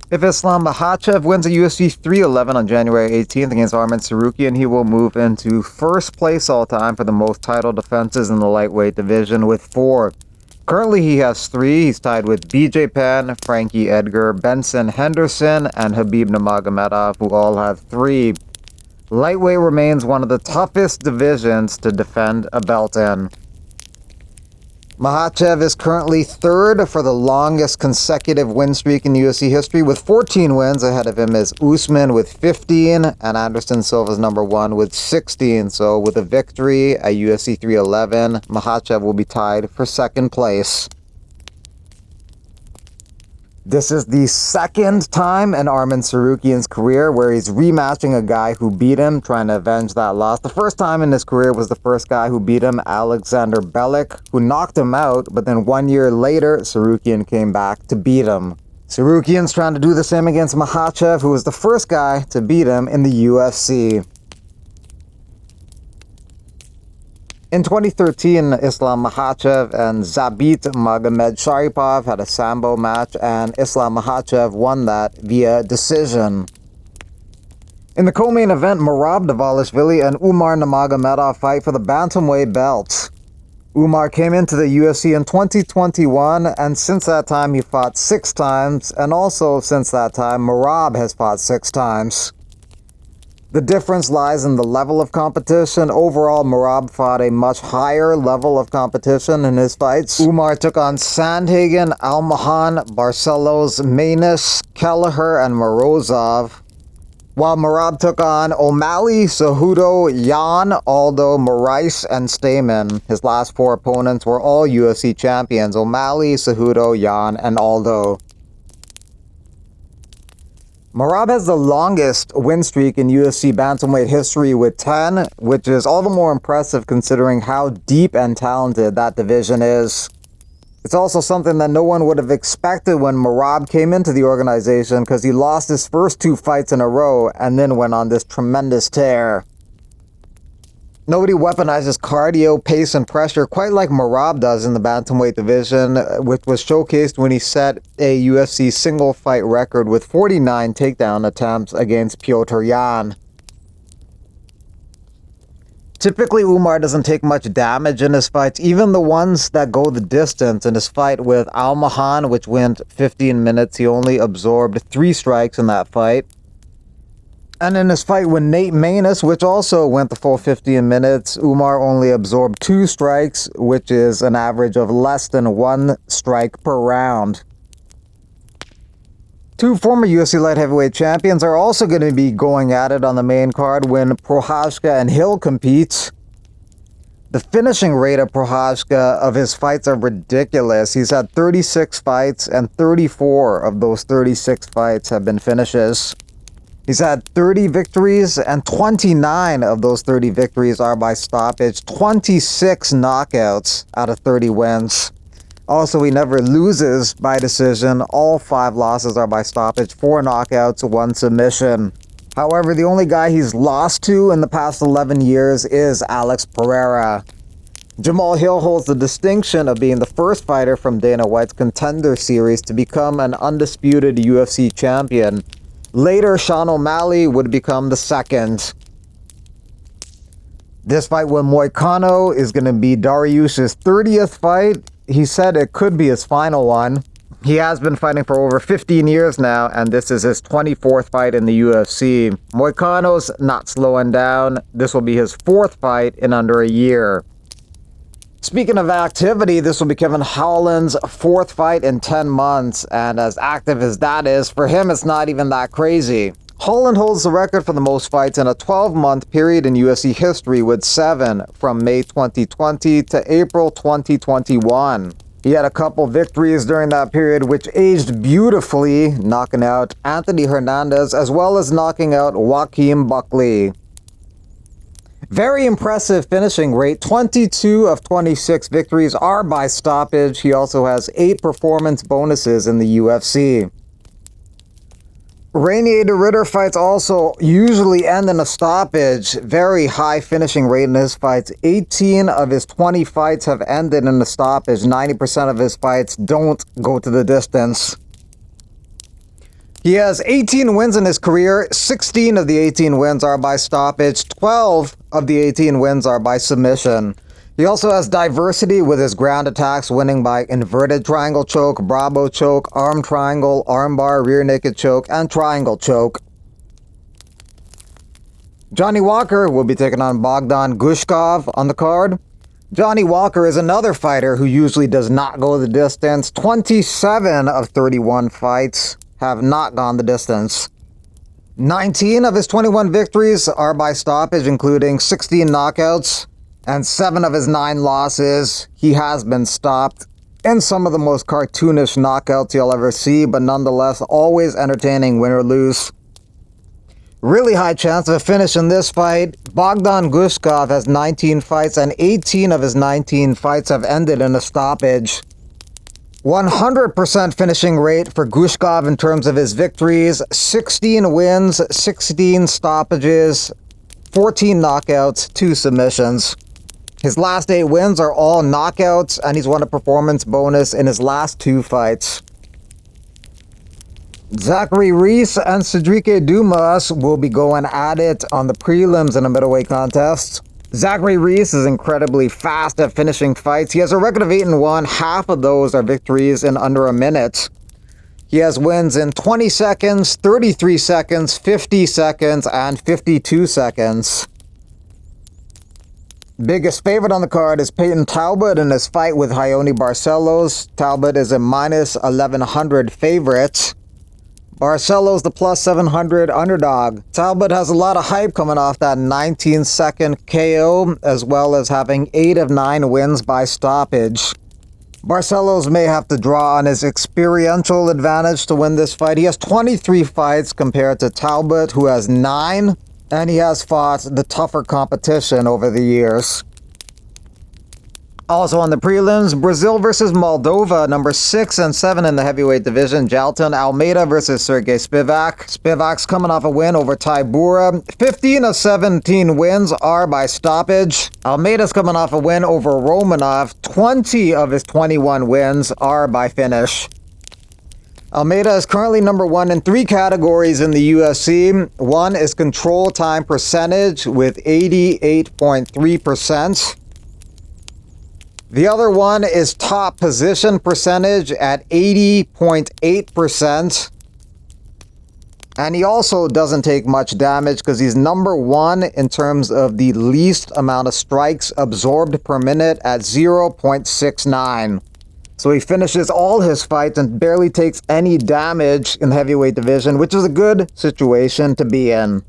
If Islam Makhachev wins a UFC 311 on January 18th against Arman Tsarukyan, he will move into first place all time for the most title defenses in the lightweight division with 4. Currently he has 3. He's tied with BJ Penn, Frankie Edgar, Benson Henderson, and Khabib Nurmagomedov, who all have 3. Lightweight remains one of the toughest divisions to defend a belt in. Makhachev is currently 3rd for the longest consecutive win streak in UFC history with 14 wins. Ahead of him is Usman with 15 and Anderson Silva's number 1 with 16. So with a victory at UFC 311, Makhachev will be tied for 2nd place. This is the 2nd time in Arman Tsarukyan's career where he's rematching a guy who beat him, trying to avenge that loss. The first time in his career was the first guy who beat him, Alexander Belik, who knocked him out, but then 1 year later, Tsarukyan came back to beat him. Tsarukyan's trying to do the same against Makhachev, who was the first guy to beat him in the UFC. In 2013, Islam Makhachev and Zabit Magomedsharipov had a sambo match, and Islam Makhachev won that via decision. In the co-main event, Merab Dvalishvili and Umar Nurmagomedov fight for the bantamweight belt. Umar came into the UFC in 2021, and since that time he fought 6 times, and also since that time Merab has fought 6 times. The difference lies in the level of competition. Overall, Merab fought a much higher level of competition in his fights. Umar took on Sandhagen, Almahan, Barcelos, Manus, Kelleher, and Morozov, while Merab took on O'Malley, Cejudo, Yan, Aldo, Moraes, and Stamen. His last 4 opponents were all UFC champions: O'Malley, Cejudo, Yan, and Aldo. Merab has the longest win streak in UFC bantamweight history with 10, which is all the more impressive considering how deep and talented that division is. It's also something that no one would have expected when Merab came into the organization, because he lost his first 2 fights in a row and then went on this tremendous tear. Nobody weaponizes cardio, pace, and pressure quite like Merab does in the bantamweight division, which was showcased when he set a UFC single fight record with 49 takedown attempts against Petr Yan. Typically, Umar doesn't take much damage in his fights, even the ones that go the distance. In his fight with Almahan, which went 15 minutes, he only absorbed 3 strikes in that fight. And in his fight with Nate Manus, which also went the full 15 minutes, Umar only absorbed 2 strikes, which is an average of less than 1 strike per round. 2 former UFC light heavyweight champions are also going to be going at it on the main card when Prochazka and Hill compete. The finishing rate of Prochazka of his fights are ridiculous. He's had 36 fights, and 34 of those 36 fights have been finishes. He's had 30 victories, and 29 of those 30 victories are by stoppage, 26 knockouts out of 30 wins. Also, he never loses by decision. All 5 losses are by stoppage, 4 knockouts, 1 submission. However, the only guy he's lost to in the past 11 years is Alex Pereira. Jamal Hill holds the distinction of being the first fighter from Dana White's Contender Series to become an undisputed UFC champion. Later, Sean O'Malley would become the second. This fight with Moicano is going to be Dariush's 30th fight. He said it could be his final one. He has been fighting for over 15 years now, and this is his 24th fight in the UFC. Moicano's not slowing down. This will be his 4th fight in under a year. Speaking of activity, this will be Kevin Holland's 4th fight in 10 months, and as active as that is, for him it's not even that crazy. Holland holds the record for the most fights in a 12-month period in UFC history with 7 from May 2020 to April 2021. He had a couple victories during that period which aged beautifully, knocking out Anthony Hernandez as well as knocking out Joaquin Buckley. Very impressive finishing rate. 22 of 26 victories are by stoppage. He also has 8 performance bonuses in the UFC. Rainier de Ritter fights also usually end in a stoppage. Very high finishing rate in his fights. 18 of his 20 fights have ended in a stoppage. 90% of his fights don't go to the distance. He has 18 wins in his career. 16 of the 18 wins are by stoppage. 12 of the 18 wins are by submission. He also has diversity with his ground attacks, winning by inverted triangle choke, Bravo choke, arm triangle, armbar, rear naked choke, and triangle choke. Johnny Walker will be taking on Bogdan Guskov on the card. Johnny Walker is another fighter who usually does not go the distance. 27 of 31 fights have not gone the distance. 19 of his 21 victories are by stoppage, including 16 knockouts, and 7 of his 9 losses he has been stopped in some of the most cartoonish knockouts you'll ever see, but nonetheless always entertaining, win or lose. Really high chance of a finish in this fight. Bogdan Guskov has 19 fights, and 18 of his 19 fights have ended in a stoppage. 100% finishing rate for Guskov in terms of his victories. 16 wins, 16 stoppages, 14 knockouts, 2 submissions. His last 8 wins are all knockouts, and he's won a performance bonus in his last 2 fights. Zachary, Reese, and Sedriques Dumas will be going at it on the prelims in a middleweight contest. Zachary Reese is incredibly fast at finishing fights. He has a record of 8-1. Half of those are victories in under a minute. He has wins in 20 seconds, 33 seconds, 50 seconds, and 52 seconds. Biggest favorite on the card is Payton Talbott in his fight with Raoni Barcelos. Talbott is a minus 1100 favorite. Barcelos the plus 700 underdog. Talbott has a lot of hype coming off that 19-second KO, as well as having 8 of 9 wins by stoppage. Barcelos may have to draw on his experiential advantage to win this fight. He has 23 fights compared to Talbott, who has 9, and he has fought the tougher competition over the years. Also on the prelims, Brazil versus Moldova, number 6 and 7 in the heavyweight division. Jailton, Almeida versus Serghei Spivac. Spivac's coming off a win over Tybura. 15 of 17 wins are by stoppage. Almeida's coming off a win over Romanov. 20 of his 21 wins are by finish. Almeida is currently number 1 in 3 categories in the UFC. One is control time percentage with 88.3%. The other one is top position percentage at 80.8%. And he also doesn't take much damage because he's number 1 in terms of the least amount of strikes absorbed per minute at 0.69. So he finishes all his fights and barely takes any damage in the heavyweight division, which is a good situation to be in.